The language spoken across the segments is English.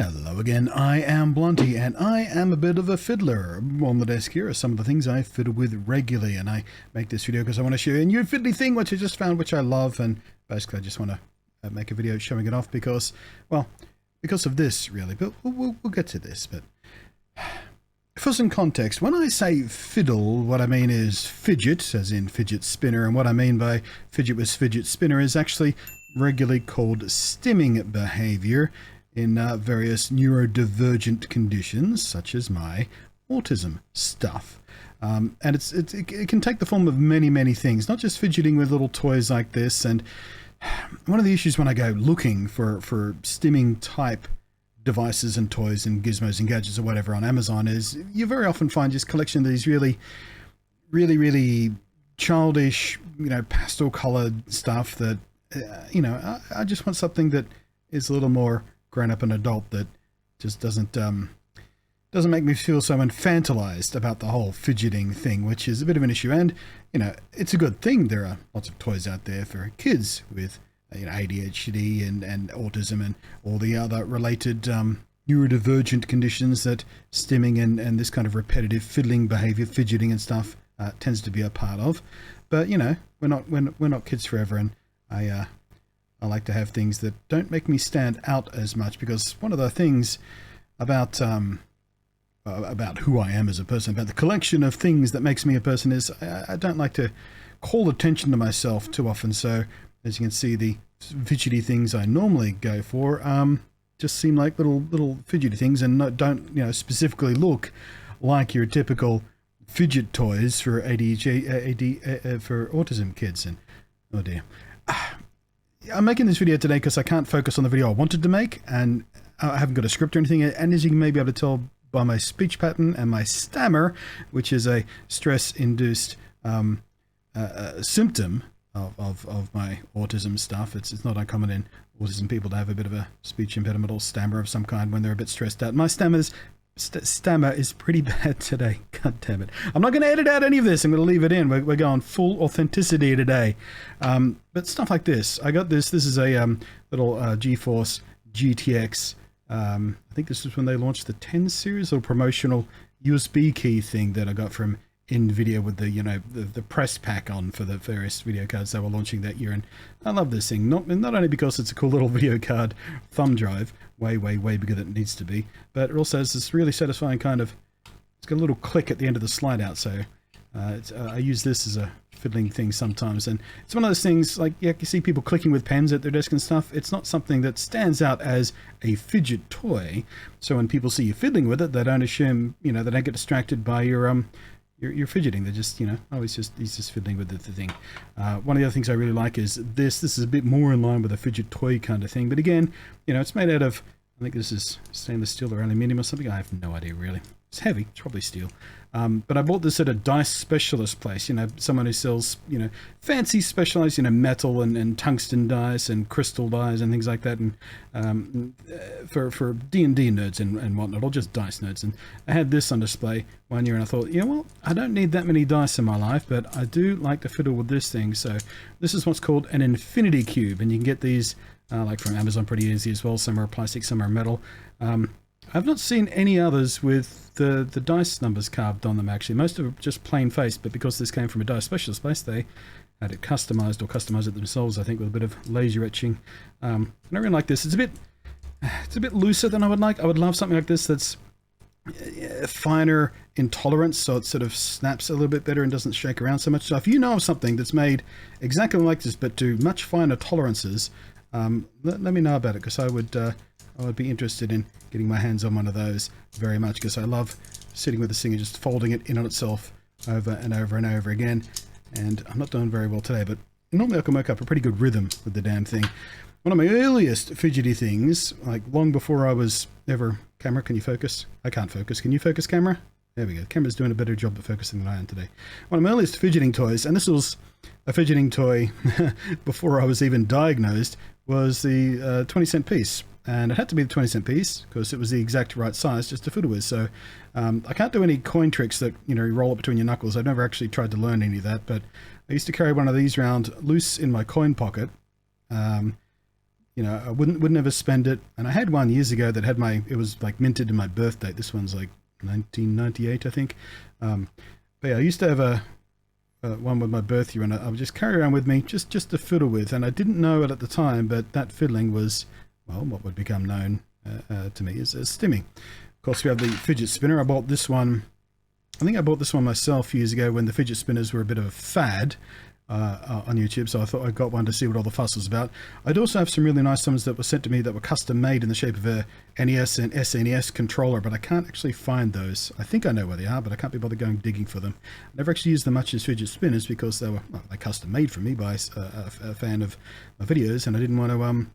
Hello again, I am Blunty, and I am a bit of a fiddler. On the desk here are some of the things I fiddle with regularly, and I make this video because I want to show you a new fiddly thing which I just found, which I love, and basically I just want to make a video showing it off because, well, because of this, really, but we'll get to this. But for some context, when I say fiddle, what I mean is fidget, as in fidget spinner, and what I mean by fidget with fidget spinner is actually regularly called stimming behavior in various neurodivergent conditions, such as my autism stuff. And it can take the form of many things, not just fidgeting with little toys like this. And one of the issues when I go looking for stimming type devices and toys and gizmos and gadgets or whatever on Amazon is you very often find just collection of these really childish, pastel colored stuff that, I just want something that is a little more grown up and adult, that just doesn't make me feel so infantilized about the whole fidgeting thing, which is a bit of an issue. And it's a good thing there are lots of toys out there for kids with ADHD and autism and all the other related neurodivergent conditions that stimming and this kind of repetitive fiddling behavior, fidgeting and stuff tends to be a part of. But we're not kids forever, and I like to have things that don't make me stand out as much, because one of the things about who I am as a person, about the collection of things that makes me a person, is I don't like to call attention to myself too often. So as you can see, the fidgety things I normally go for just seem like little fidgety things, and don't specifically look like your typical fidget toys for ADHD, for autism kids. And oh dear. I'm making this video today because I can't focus on the video I wanted to make, and I haven't got a script or anything. And as you may be able to tell by my speech pattern and my stammer, which is a stress-induced symptom of my autism stuff, it's not uncommon in autism people to have a bit of a speech impediment or stammer of some kind when they're a bit stressed out. My stammer is pretty bad today. God damn it. I'm not going to edit out any of this. I'm going to leave it in. We're going full authenticity today. But stuff like this. I got this. This is a little GeForce GTX. I think this was when they launched the 10 series, or promotional USB key thing that I got from NVIDIA with the press pack on for the various video cards they were launching that year. And I love this thing, not only because it's a cool little video card thumb drive, way bigger than it needs to be, but it also has this really satisfying kind of, it's got a little click at the end of the slide out. So I use this as a fiddling thing sometimes, and it's one of those things like, you see people clicking with pens at their desk and stuff. It's not something that stands out as a fidget toy, so when people see you fiddling with it, they don't assume, they don't get distracted by your fidgeting. They're just, he's just fiddling with the thing. One of the other things I really like is this. This is a bit more in line with a fidget toy kind of thing. But again, it's made out of, I think this is stainless steel or aluminium or something. I have no idea really. It's heavy. It's probably steel. But I bought this at a dice specialist place. Someone who sells, fancy specialized, metal and tungsten dice and crystal dice and things like that. And for D&D nerds and whatnot, or just dice nerds. And I had this on display one year, and I thought, well, I don't need that many dice in my life, but I do like to fiddle with this thing. So this is what's called an infinity cube, and you can get these like from Amazon pretty easy as well. Some are plastic, some are metal. I've not seen any others with the dice numbers carved on them, actually. Most of them are just plain faced, but because this came from a dice specialist place, they had it customized, or customized it themselves, I think, with a bit of laser etching. And I really like this. It's a bit looser than I would like. I would love something like this that's finer in tolerance, so it sort of snaps a little bit better and doesn't shake around so much. So if you know of something that's made exactly like this, but to much finer tolerances, let me know about it, because I would be interested in getting my hands on one of those very much, because I love sitting with this thing and just folding it in on itself over and over and over again. And I'm not doing very well today, but normally I can work up a pretty good rhythm with the damn thing. One of my earliest fidgety things, like long before I was ever... Camera, can you focus? I can't focus. Can you focus, camera? There we go. Camera's doing a better job of focusing than I am today. One of my earliest fidgeting toys, and this was a fidgeting toy before I was even diagnosed, was the 20-cent piece. And it had to be the 20-cent piece because it was the exact right size just to fiddle with. So I can't do any coin tricks that, you roll it between your knuckles. I've never actually tried to learn any of that, but I used to carry one of these around loose in my coin pocket. you know, I would never spend it. And I had one years ago that had it was like minted in my birth date. This one's like 1998, I think. But yeah, I used to have a one with my birth year, and I would just carry around with me just to fiddle with. And I didn't know it at the time, but that fiddling was, well, what would become known to me as stimming. Of course, we have the fidget spinner. I bought this one. I think I bought this one myself years ago when the fidget spinners were a bit of a fad on YouTube, so I thought I got one to see what all the fuss was about. I'd also have some really nice ones that were sent to me that were custom made in the shape of a NES and SNES controller, but I can't actually find those. I think I know where they are, but I can't be bothered going digging for them. I never actually used them much as fidget spinners because they were custom made for me by a fan of my videos, and I didn't want to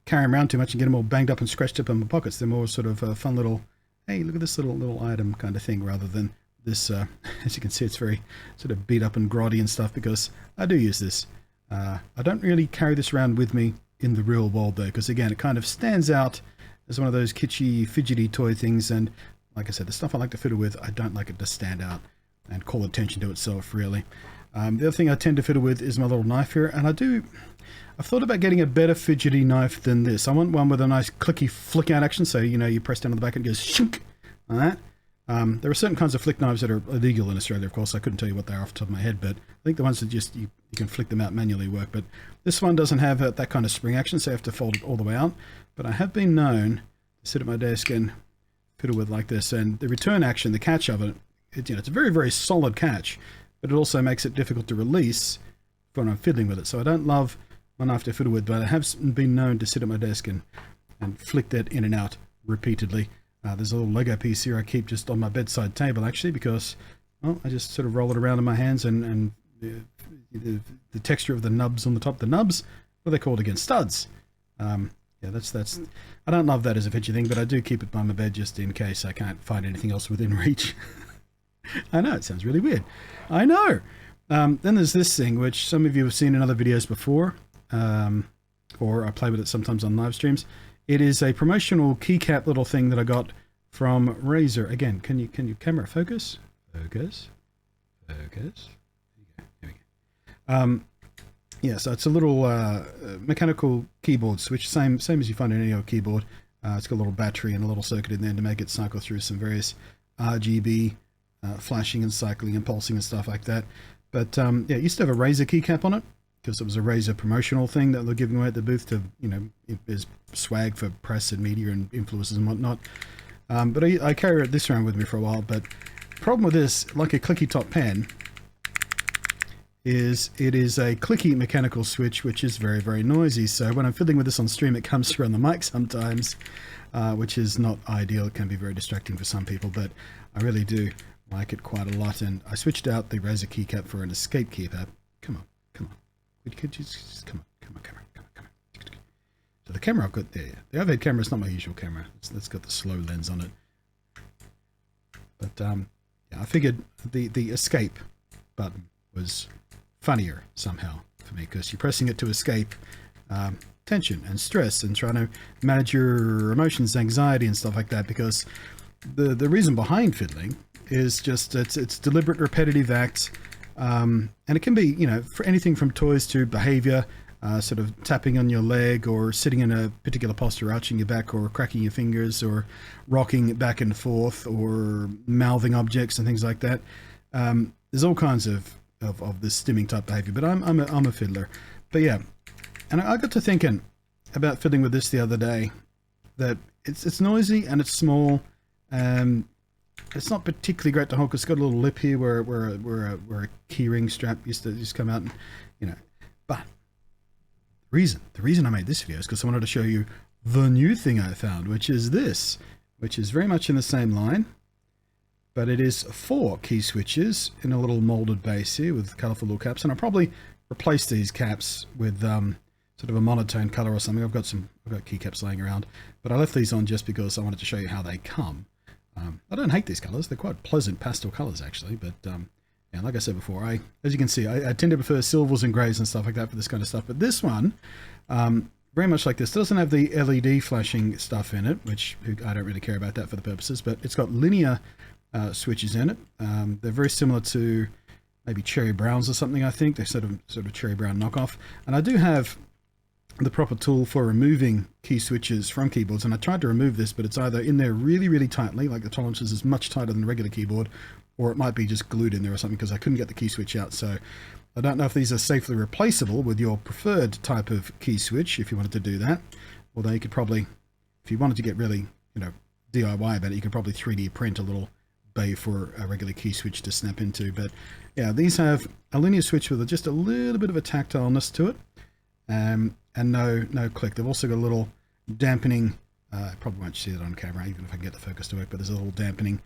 carry them around too much and get them all banged up and scratched up in my pockets. They're more sort of a fun little, hey, look at this little item kind of thing, rather than this, as you can see, it's very sort of beat up and grotty and stuff, because I do use this. I don't really carry this around with me in the real world though, because again, it kind of stands out as one of those kitschy, fidgety toy things, and like I said, the stuff I like to fiddle with, I don't like it to stand out and call attention to itself, really. The other thing I tend to fiddle with is my little knife here, and I've thought about getting a better fidgety knife than this. I want one with a nice clicky flick out action, so you know, you press down on the back and it goes shunk, like that. There are certain kinds of flick knives that are illegal in Australia, of course. I couldn't tell you what they are off the top of my head, but I think the ones that just you can flick them out manually work. But this one doesn't have that kind of spring action, so you have to fold it all the way out. But I have been known to sit at my desk and fiddle with like this, and the return action, the catch of it, you know, it's a very, very solid catch, but it also makes it difficult to release when I'm fiddling with it. So I don't love my knife to fiddle with, but I have been known to sit at my desk and flick that in and out repeatedly. There's a little Lego piece here I keep just on my bedside table, actually, because, well, I just sort of roll it around in my hands, and the texture of the nubs on the top, the nubs, what are they called again? Studs. Yeah, that's. I don't love that as a fidget thing, but I do keep it by my bed just in case I can't find anything else within reach. I know, it sounds really weird. I know. Then there's this thing, which some of you have seen in other videos before, or I play with it sometimes on live streams. It is a promotional keycap little thing that I got from Razer. Again, can you camera focus? Focus. Here we go. Yeah, so it's a little mechanical keyboard switch, same as you find in any other keyboard. It's got a little battery and a little circuit in there to make it cycle through some various RGB flashing and cycling and pulsing and stuff like that. But yeah, it used to have a Razer keycap on it, because it was a Razer promotional thing that they're giving away at the booth to, you know, as swag for press and media and influencers and whatnot. But I carry this around with me for a while. But the problem with this, like a clicky top pen, is it is a clicky mechanical switch, which is very, very noisy. So when I'm fiddling with this on stream, it comes through on the mic sometimes, which is not ideal. It can be very distracting for some people, but I really do like it quite a lot. And I switched out the Razer keycap for an escape keypad. Come on. Could you just come on. So the camera I've got there, the overhead camera is not my usual camera. It's got the slow lens on it. But yeah, I figured the escape button was funnier somehow for me, because you're pressing it to escape tension and stress and trying to manage your emotions, anxiety and stuff like that, because the reason behind fiddling is just it's deliberate, repetitive acts. And it can be, you know, for anything from toys to behavior, sort of tapping on your leg, or sitting in a particular posture, arching your back, or cracking your fingers, or rocking it back and forth, or mouthing objects and things like that. There's all kinds of this stimming type behavior, but I'm a fiddler. But yeah, and I got to thinking about fiddling with this the other day, that it's noisy and it's small. It's not particularly great to hold, because it's got a little lip here where a keyring strap used to just come out, and, you know. But the reason I made this video is because I wanted to show you the new thing I found, which is this, which is very much in the same line, but it is 4 key switches in a little molded base here with colorful little caps. And I'll probably replace these caps with sort of a monotone color or something. I've got keycaps laying around, but I left these on just because I wanted to show you how they come. I don't hate these colors. They're quite pleasant pastel colors, actually. But yeah, like I said before, as you can see, I tend to prefer silvers and grays and stuff like that for this kind of stuff. But this one, very much like this, doesn't have the LED flashing stuff in it, which I don't really care about that for the purposes. But it's got linear switches in it. They're very similar to maybe Cherry Browns or something, I think. They're sort of Cherry Brown knockoff. And I do have the proper tool for removing key switches from keyboards, and I tried to remove this, but it's either in there really, really tightly, like the tolerances is much tighter than a regular keyboard, or it might be just glued in there or something, because I couldn't get the key switch out. So I don't know if these are safely replaceable with your preferred type of key switch, if you wanted to do that. Although you could probably, if you wanted to get really, DIY about it, you could probably 3D print a little bay for a regular key switch to snap into. But yeah, these have a linear switch with just a little bit of a tactileness to it, and no click. They've also got a little dampening, I probably won't see it on camera even if I can get the focus to work, but there's a little dampening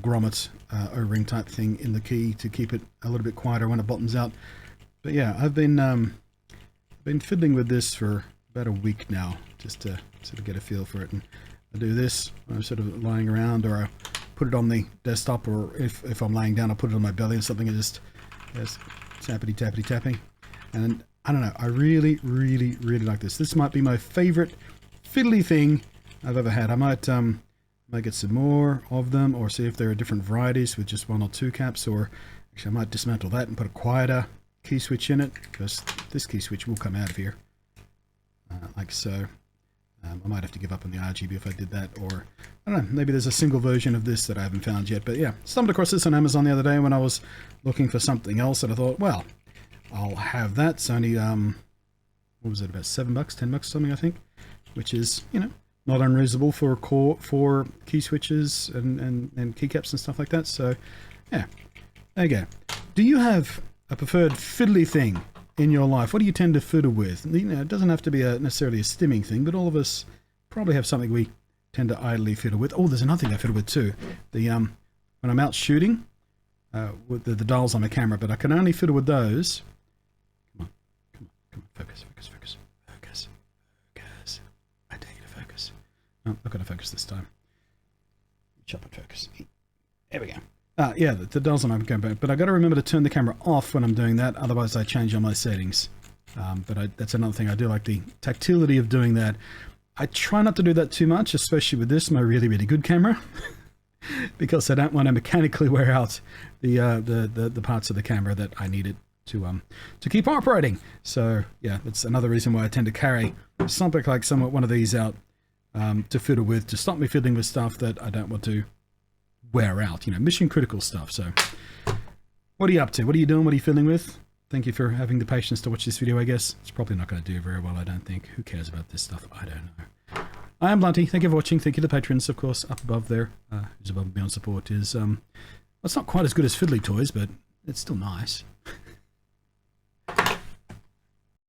grommet O-ring type thing in the key to keep it a little bit quieter when it bottoms out. But yeah, I've been fiddling with this for about a week now, just to sort of get a feel for it. And I do this when I'm sort of lying around, or I put it on the desktop, or if I'm laying down, I'll put it on my belly or something, and just tappity tappity tapping. And I don't know, I really like this. This might be my favorite fiddly thing I've ever had. I might get some more of them, or see if there are different varieties with just 1 or 2 caps, or actually I might dismantle that and put a quieter key switch in it, because this key switch will come out of here, like so. I might have to give up on the RGB if I did that, or I don't know, maybe there's a single version of this that I haven't found yet. But yeah, stumbled across this on Amazon the other day when I was looking for something else, and I thought, well, I'll have that. It's only what was it, about $7, $10 something, I think, which is, not unreasonable for key switches and keycaps and stuff like that. So yeah, there you go. Do you have a preferred fiddly thing in your life? What do you tend to fiddle with? It doesn't have to be necessarily a stimming thing, but all of us probably have something we tend to idly fiddle with. Oh, there's another thing I fiddle with too. When I'm out shooting, with the dials on my camera, but I can only fiddle with those. Come on, focus. I dare you to focus. No, I'm not going to focus this time. Chop and focus. There we go. Yeah, the dials on my camera, but I got to remember to turn the camera off when I'm doing that, otherwise I change all my settings. But that's another thing. I do like the tactility of doing that. I try not to do that too much, especially with this, my really good camera, because I don't want to mechanically wear out the parts of the camera that I need it to keep operating. So yeah, that's another reason why I tend to carry something like one of these out to fiddle with, to stop me fiddling with stuff that I don't want to wear out, mission critical stuff. So what are you up to? What are you doing? What are you fiddling with? Thank you for having the patience to watch this video, I guess. It's probably not going to do very well, I don't think. Who cares about this stuff? I don't know. I am Blunty. Thank you for watching. Thank you to the patrons, of course, up above there. Who's above and beyond support is, well, it's not quite as good as Fiddly Toys, but it's still nice.